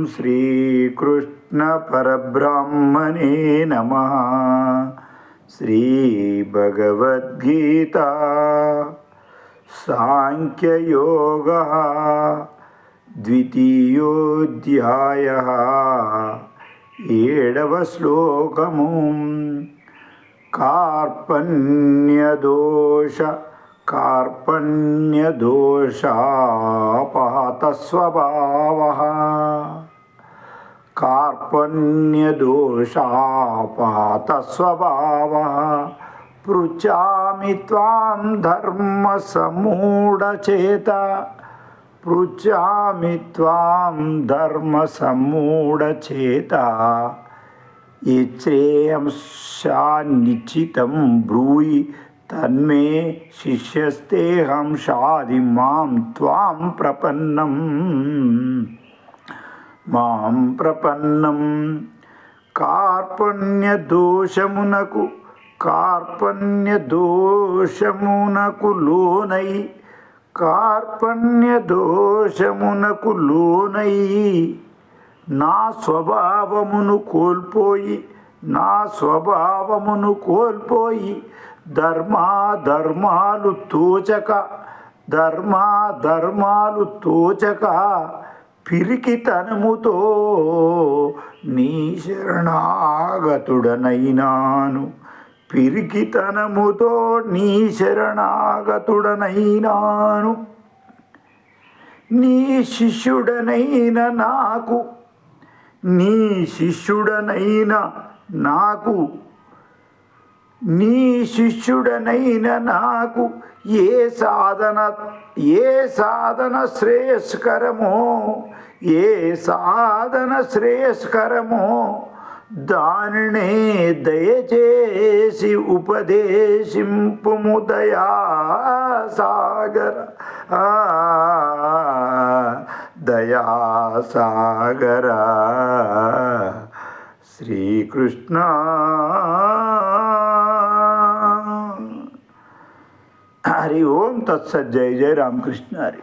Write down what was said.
శ్రీకృష్ణ పరబ్రహ్మణే నమః. శ్రీ భగవద్గీత సాంఖ్యయోగः ద్వితీయోధ్యాయः. 7వ శ్లోకము. కార్పణ్యదోషాపహతస్వభావः. కార్పణ్యదోషాపహతస్వభావः. పృచ్ఛామి త్వాం ధర్మసమ్మూఢచేత. పృచ్ఛామి త్వాం ధర్మసమ్మూఢచేత. యచ్ఛ్రేయస్యాన్నిశ్చితం బ్రూయి తన్మే శిష్యస్తేహం షాది మాం త్వాం ప్రపన్నం. కార్పణ్యదోషమునకు లోనై నా స్వభావమును కోల్పోయి ధర్మాలు తోచక పిరికితనముతో నీ శరణాగతుడనైనాను. నీ శిష్యుడనైన నాకు ఏ సాధన శ్రేయస్కరమో దానినే దయచేసి ఉపదేశింపుము దయాసాగర. శ్రీకృష్ణ. హరి ఓం తత్సత్. జయ జయ రామకృష్ణ హరి.